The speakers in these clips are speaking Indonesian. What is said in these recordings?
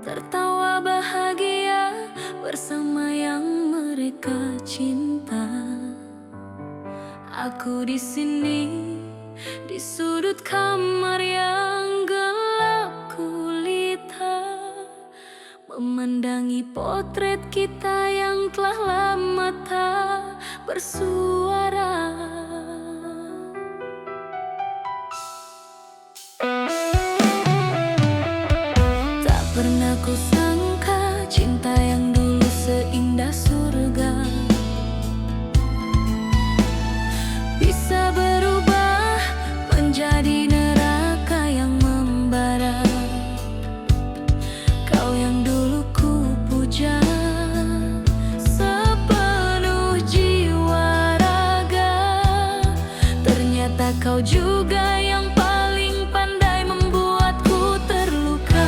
tertawa bahagia bersama yang mereka cinta. Aku di sini, di sudut kamar yang gelap gulita, memandangi potret kita yang telah lama tak bersuara. Tak pernah kusangka cinta yang dulu seindah surga bisa berubah menjadi neraka yang membara. Kau yang dulu ku puja sepenuh jiwa raga, ternyata kau juga yang paling pandai membuatku terluka.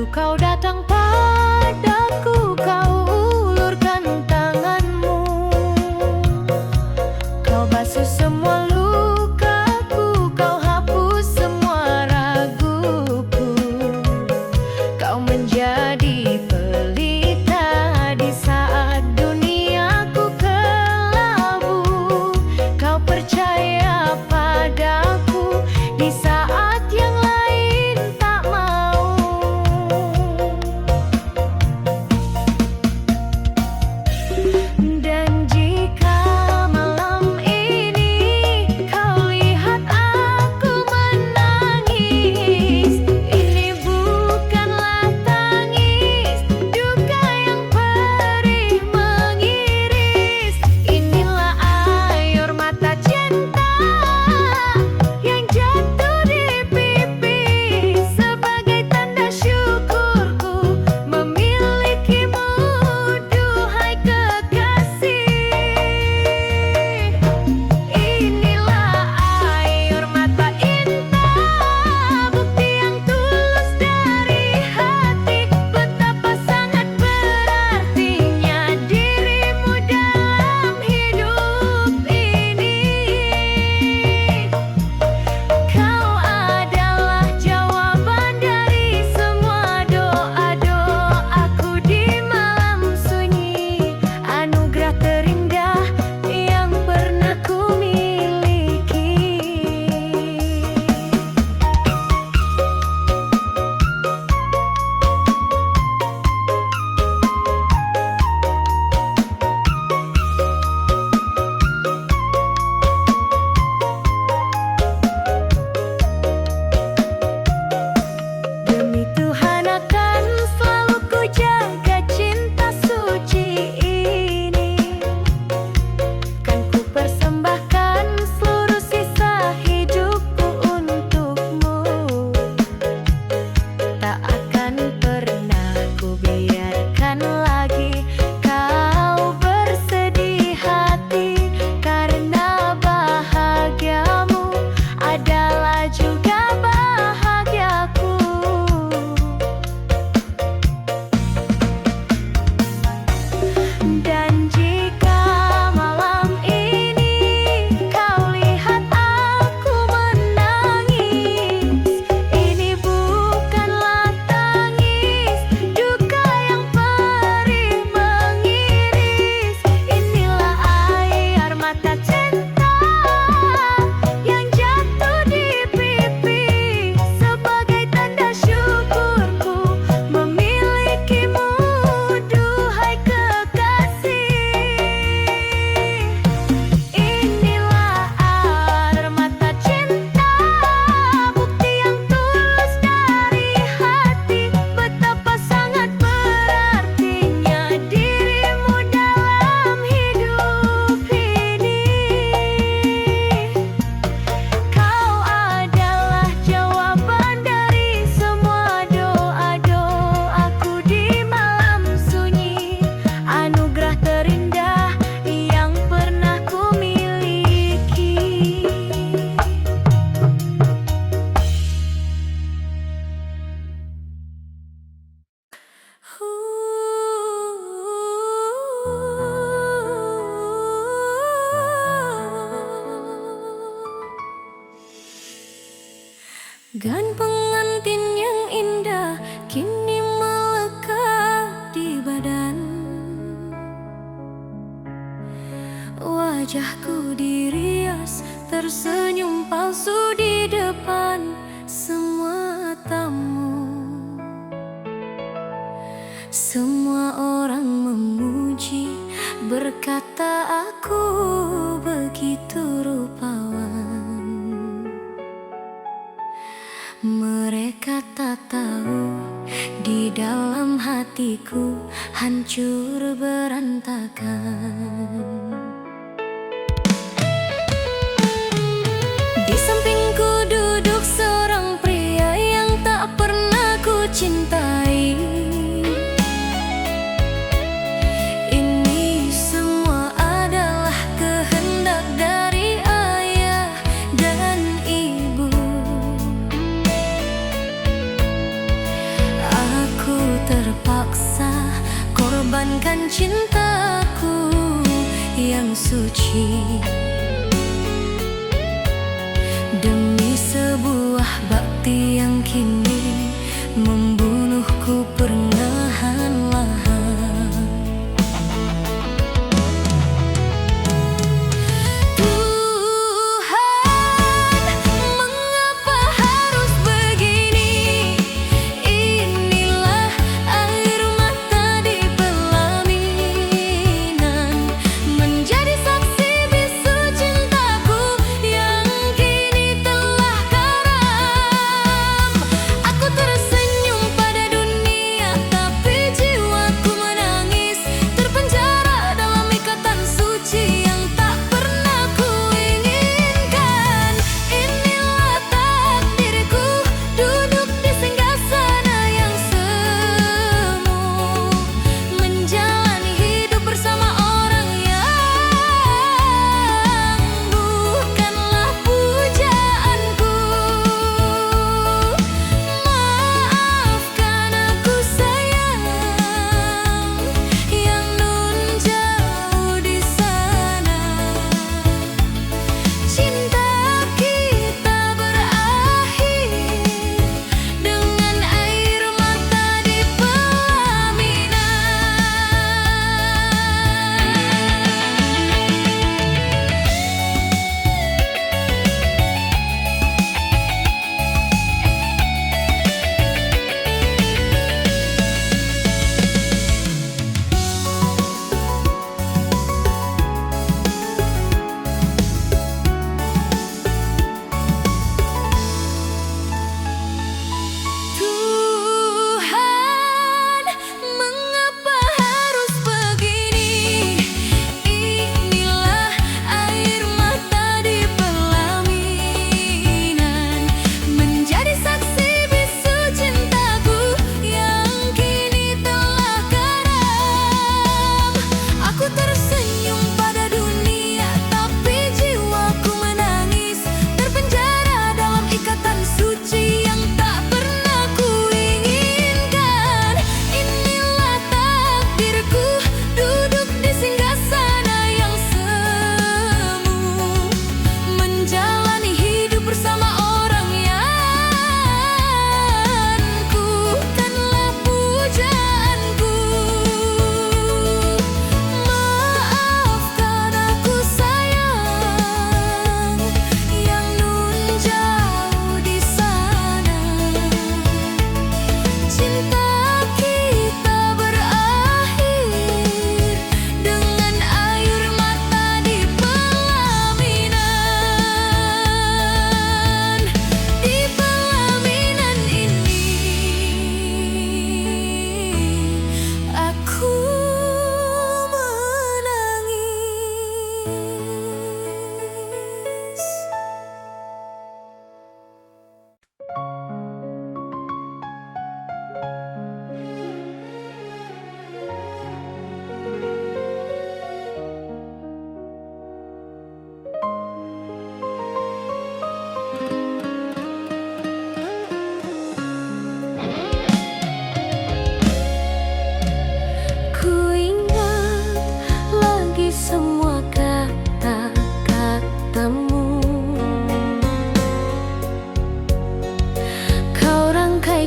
Lalu kau datang padaku, kau ulurkan tanganmu. Kau basuh semua lukaku, kau hapus semua raguku. Kau menjadi pelita di saat duniaku kelabu. Kau percaya padaku di saat yang lain tak mau. Dan jika malam ini kau lihat aku menangis, ini bukanlah tangis duka yang perih mengiris. Inilah air mata cinta yang jatuh di pipi sebagai tanda syukurku memilikimu, duhai kekasih. Inilah air mata indah, bukti yang tulus dari hati, betapa sangat berartinya dirimu dalam hidup ini. Kau adalah jawaban dari semua doa-doaku di malam sunyi, anugerah terindah yang pernah ku miliki. Demi Tuhan akan selalu ku jaga cinta suci ini. Kan ku persembahkan seluruh sisa hidupku untukmu. Tak akan pernah ku biarkan lagi kau bersedih hati, karena bahagiamu adalah juga bahagiaku. Dan jika malam ini kau lihat aku menangis, ini bukanlah tangis duka yang perih mengiris. Inilah air mata cinta yang jatuh di pipi sebagai tanda syukurku memilikimu, duhai kekasih. Inilah air mata cinta, bukti yang tulus dari hati, betapa sangat berartinya dirimu dalam hidup ini. Kau adalah jawaban dari semua doa-doaku di malam sunyi, anugerah terindah yang pernah ku miliki. Gan pengantin yang indah kini melekat di badan. Wajahku dirias tersenyum palsu di depan semua tamu. Semua orang memuji, berkata aku begitu rupawan. Mereka tak tahu di dalam hatiku hancur berantakan. Di sampingku duduk seorang pria yang tak pernah ku cintai. Ini semua adalah kehendak dari ayah dan ibu. Aku mengorbankan cintaku yang suci demi sebuah bakti yang kini membunuhku perlahan-lahan.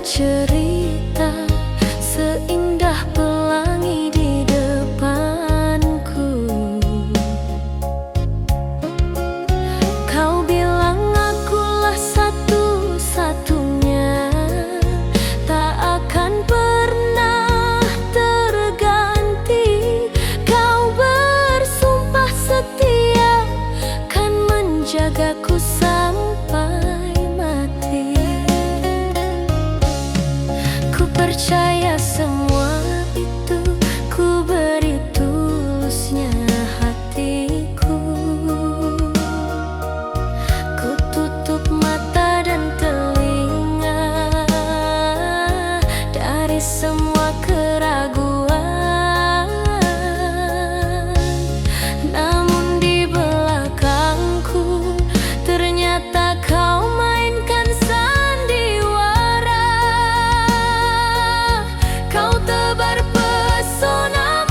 Cerita seindah pelangi di depanku. Kau bilang akulah satu-satunya, tak akan pernah terganti. Kau bersumpah setia kan menjagaku sampai mati. Percaya semua itu, ku beri tulusnya hatiku. Ku tutup mata dan telinga dari semua keraguan. Namun di belakangku ternyata kau mainkan sandiwara. Kau tebar pesona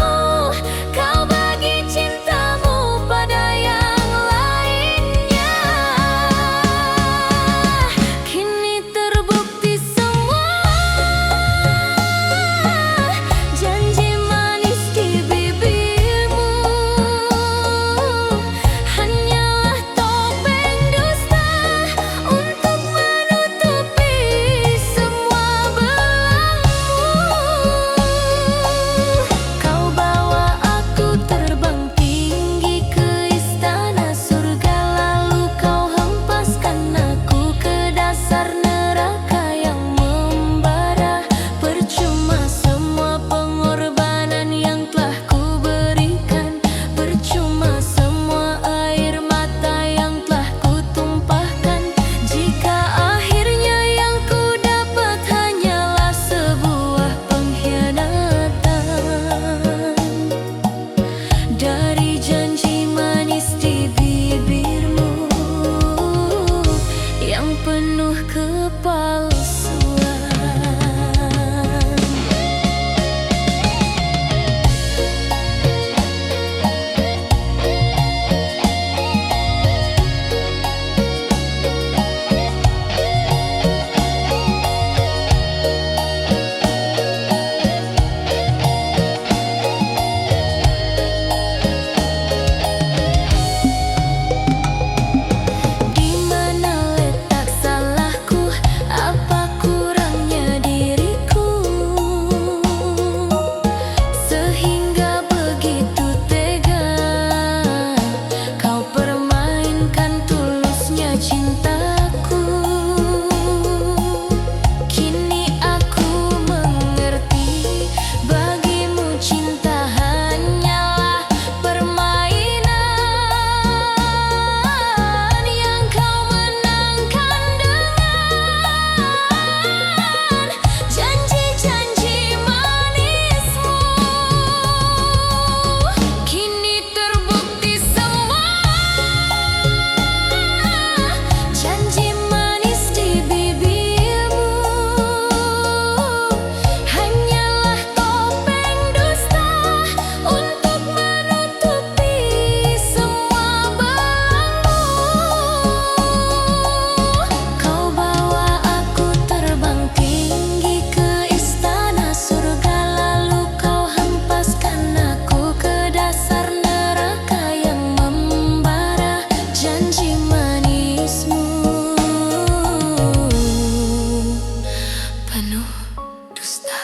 dusta.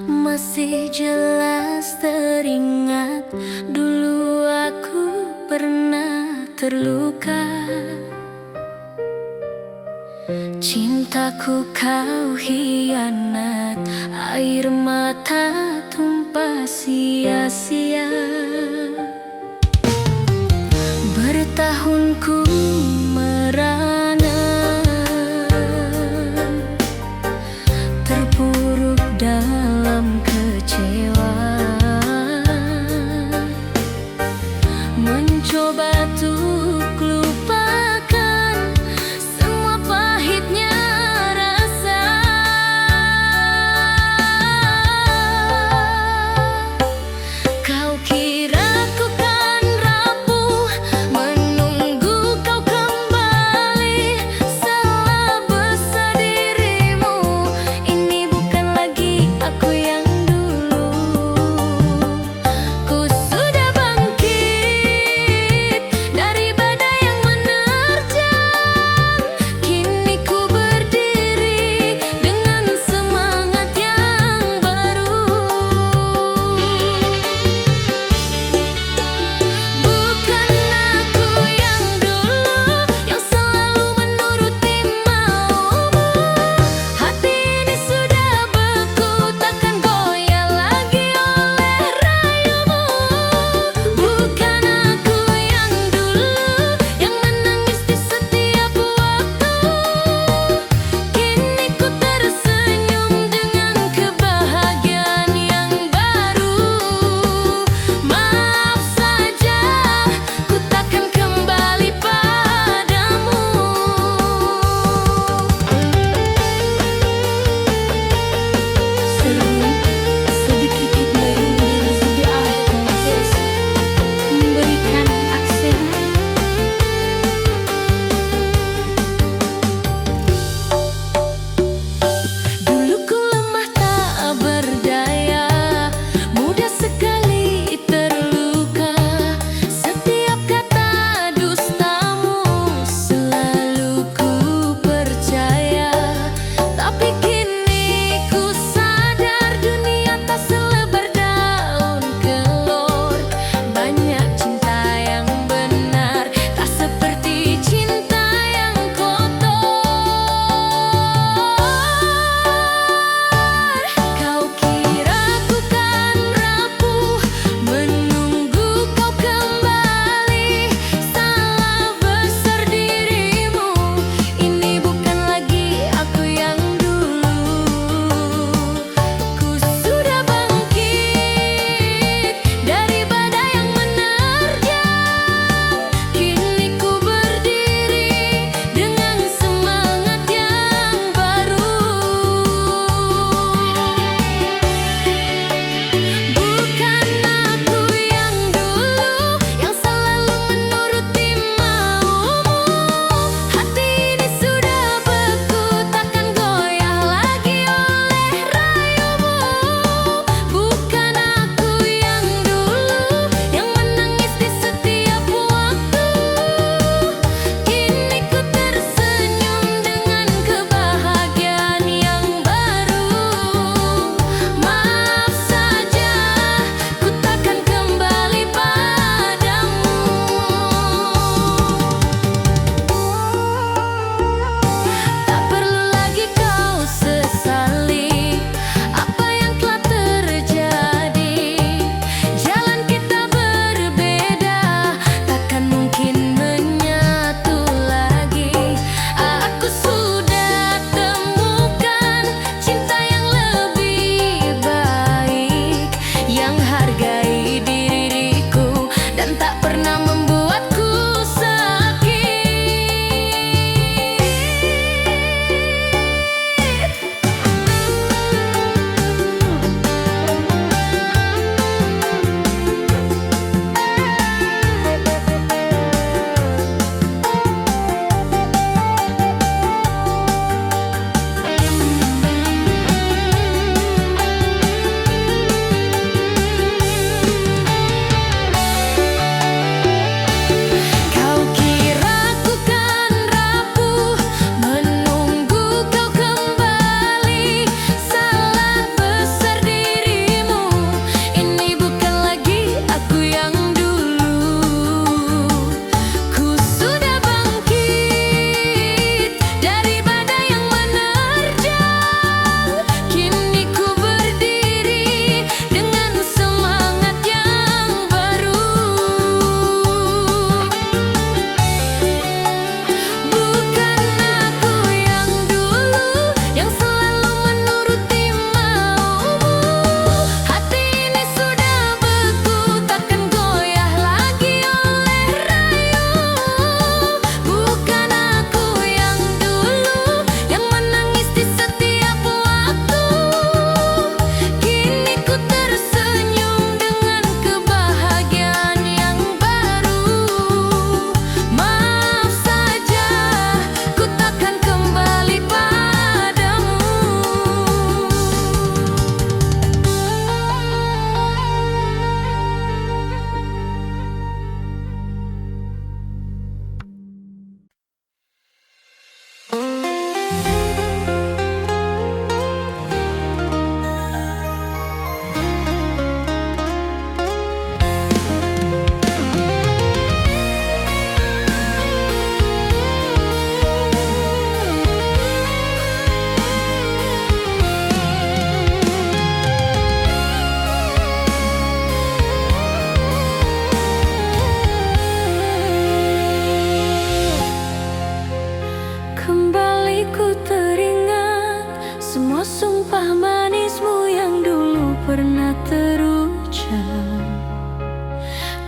Masih jelas teringat, dulu aku pernah terluka. Cintaku kau hianat, air mata tumpah sia-sia. Bertahun ku merana, terpuruk dalam kecewa, mencoba untuk lupakan semua pahitnya rasa. Kau kira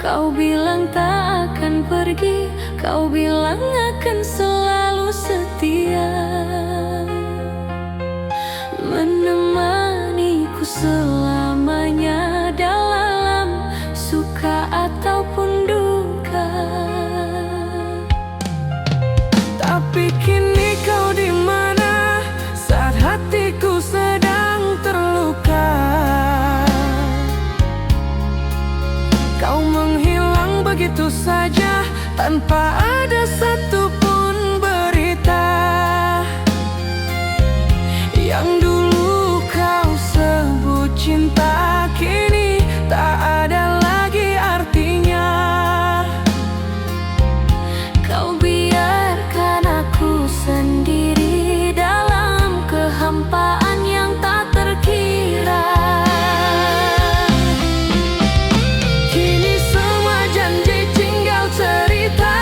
Kau bilang tak akan pergi, kau bilang akan selalu setia, menemaniku selamanya dalam suka ataupun duka. Tapi kini kau di mana saat hatiku sedang terluka? Kau menghilang begitu saja tanpa ada satupun berita. Yang dulu kau sebut cinta kini tak ada lagi artinya. Kau biarkan aku sendiri dalam kehampaan yang tak terkira. Kini semua janji tinggal cerita.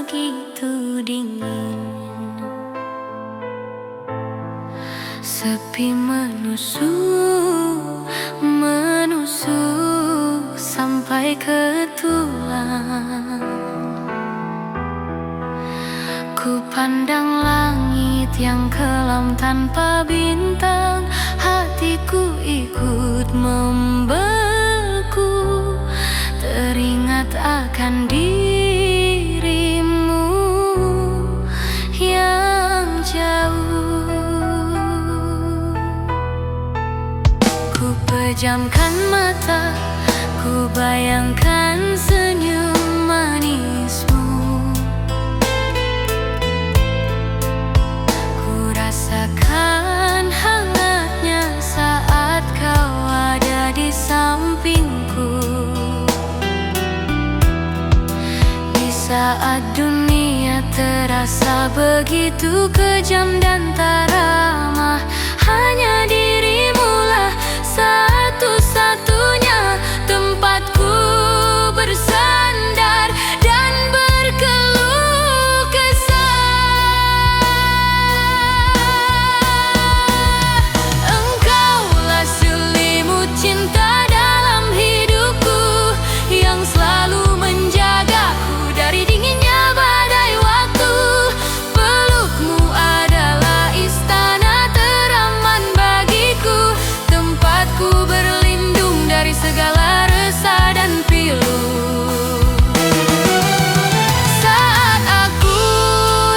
begitu dingin. Sepi menusuk sampai ke tulang. Ku pandang langit yang kelam tanpa bintang, hatiku ikut membeku, teringat akan dirimu yang jauh. Ku pejamkan mata, ku bayangkan senyum manismu. Rasakan hangatnya saat kau ada di sampingku. Di saat dunia terasa begitu kejam dan tak ramah, hanya dirimulah satu-satunya tempatku bersandar dan berkeluh kesah. Engkaulah selimut cinta dalam hidupku, yang selalu menjagaku dari dinginnya badai waktu. Pelukmu adalah istana teraman bagiku, tempatku berlindung dari segala resah dan pilu. Saat aku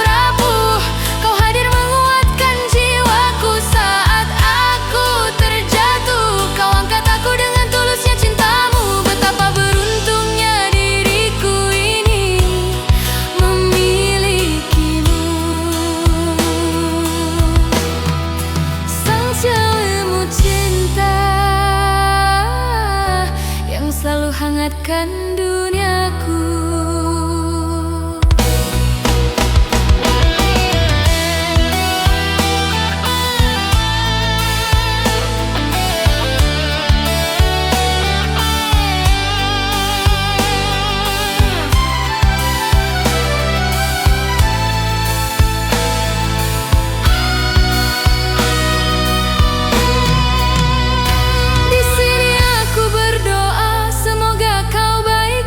rapuh, kau hadir menguatkan jiwaku. Saat aku terjatuh, kau angkat aku dengan tulusnya cintamu. Betapa beruntungnya diriku ini memilikimu. Sang selimut cinta yang selalu hangatkan duniaku. Di sini aku berdoa, semoga kau baik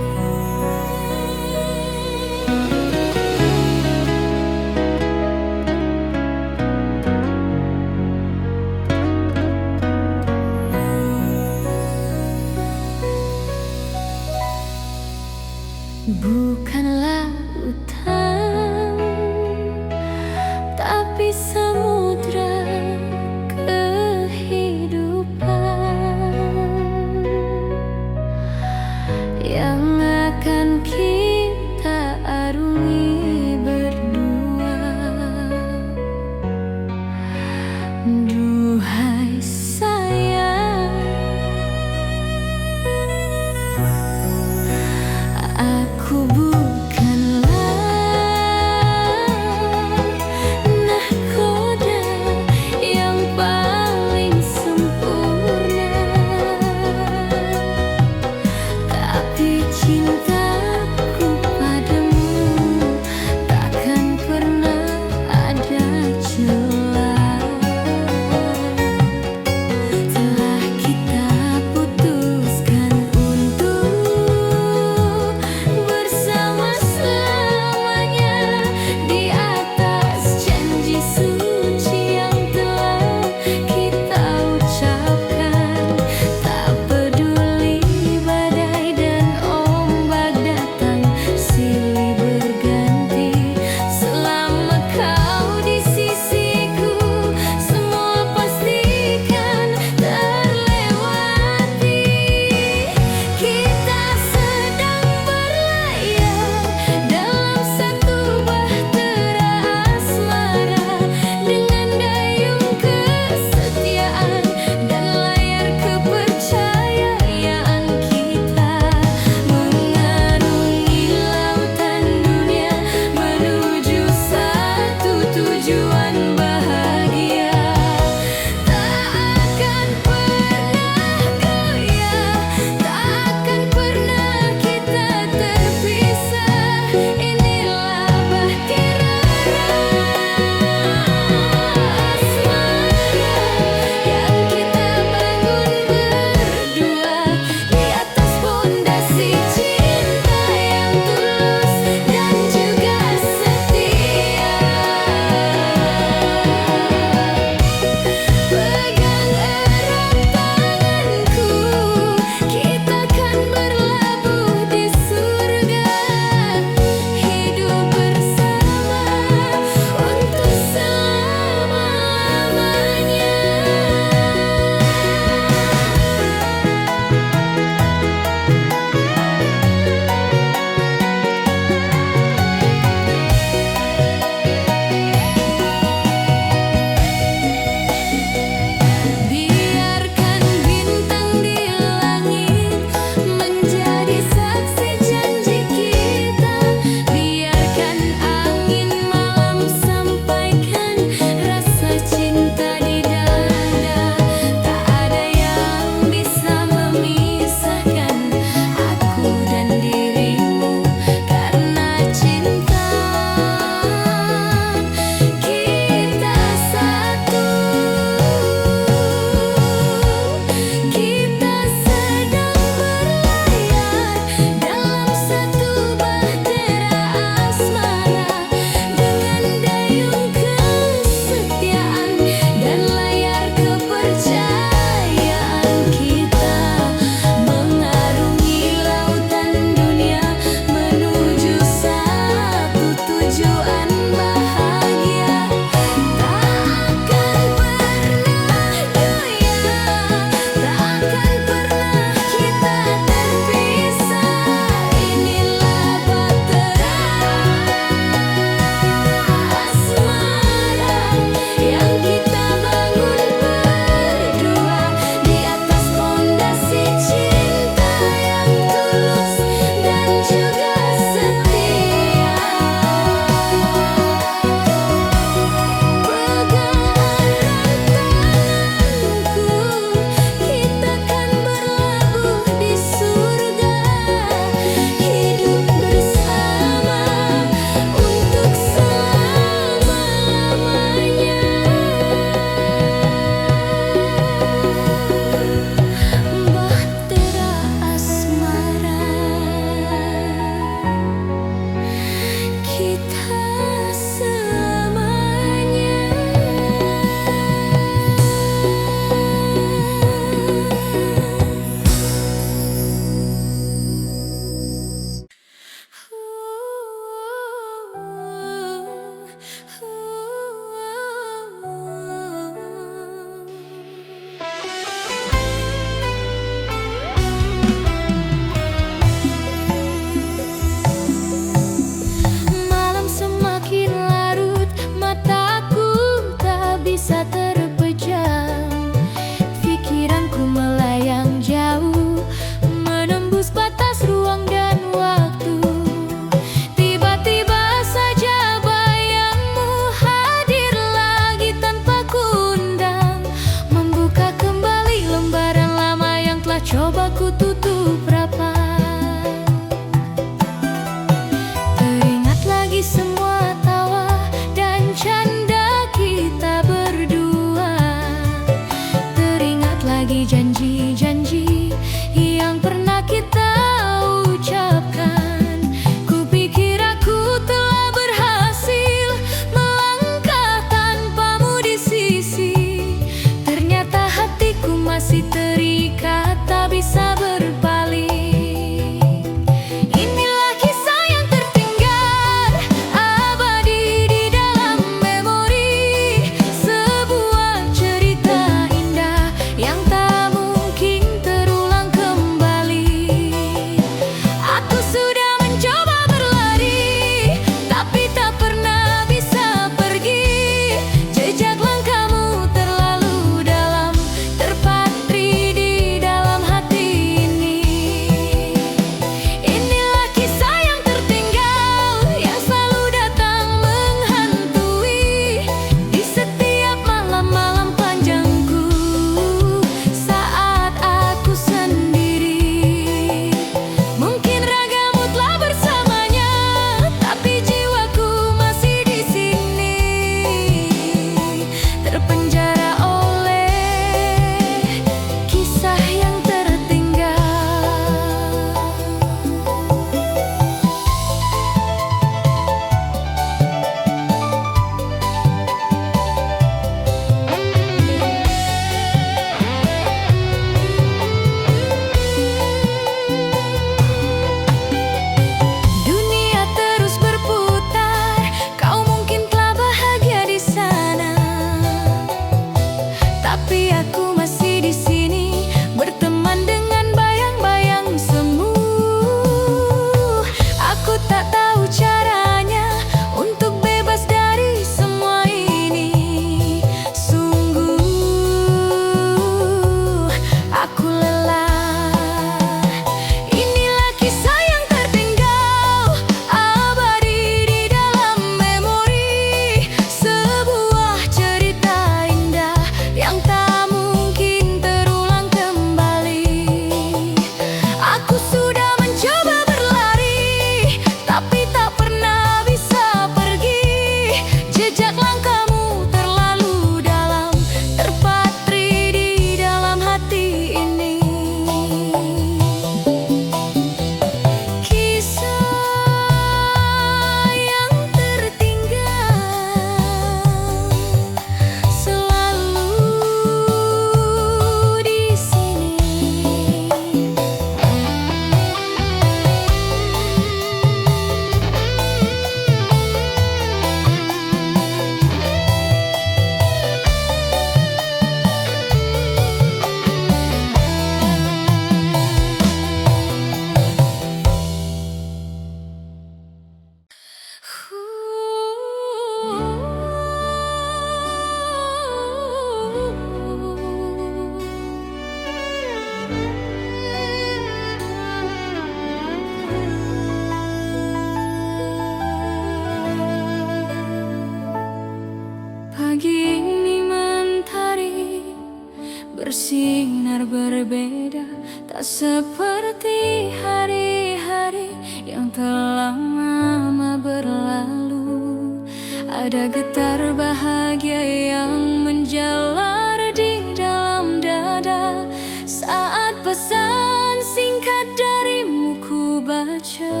benar berbeda, tak seperti hari-hari yang telah lama berlalu. Ada getar bahagia yang menjalar di dalam dada saat pesan singkat darimu ku baca.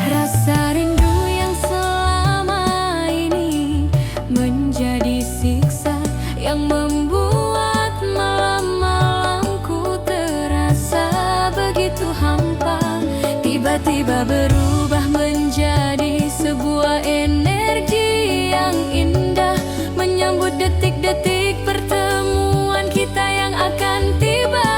Rasa rindu yang selama ini menjadi siksa yang membuat malam-malamku terasa begitu hampa. Tiba-tiba berubah menjadi sebuah energi yang indah, menyambut detik-detik pertemuan kita yang akan tiba.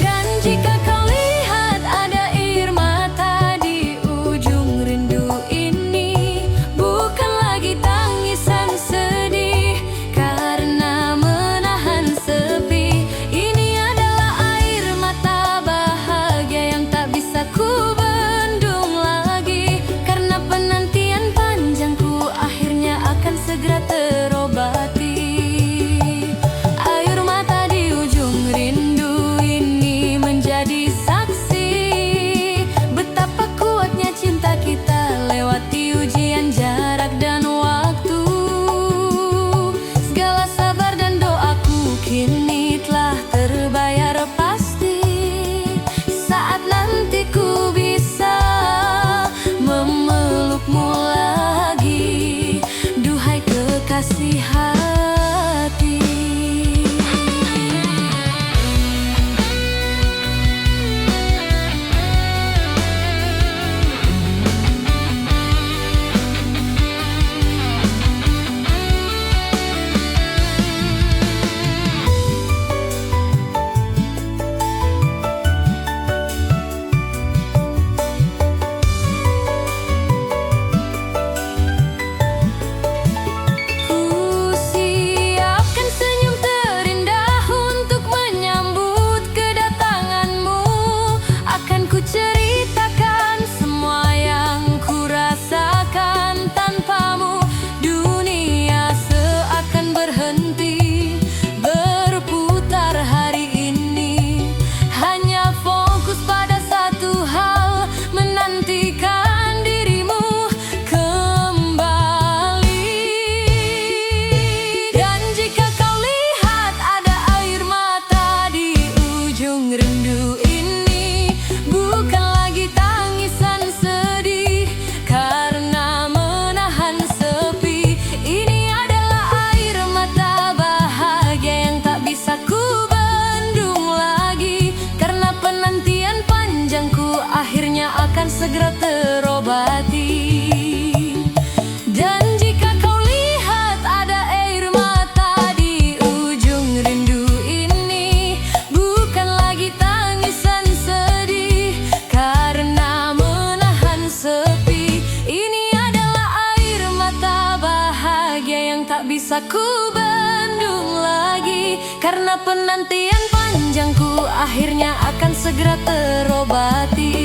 Dan jika kau lihat ada air mata di ujung rindu ini, bukan lagi tangisan sedih karena menahan sepi. Ini adalah air mata bahagia yang tak bisa ku bendung lagi, karena penantian panjangku akhirnya akan segera terobati. Air mata di ujung rindu ini menjadi saksi betapa kuatnya cinta kita lewati ujian jarak dan waktu. Segala sabar dan doaku kini telah terbayar pasti, saat nanti ku bisa memelukmu lagi, duhai kekasih hati. Ku siapkan senyum terindah untuk menyambut kedatanganmu. Akan ku ceritakan semua yang ku rasakan tanpamu. Dunia seakan berhenti berputar hari ini, hanya fokus pada satu hal, menantikan dirimu kembali. Dan jika kau lihat ada air mata di ujung rindu ini, bukan lagi tangisan sedih karena menahan sepi. Ini adalah air mata bahagia yang tak bisa ku bendung lagi, karena penantian panjangku akhirnya akan segera terobati. Dan jika kau lihat ada air mata di ujung rindu ini, bukan lagi tangisan sedih karena menahan sepi. Ini adalah air mata bahagia yang tak bisa ku bendung lagi, karena penantian panjangku akhirnya akan segera terobati.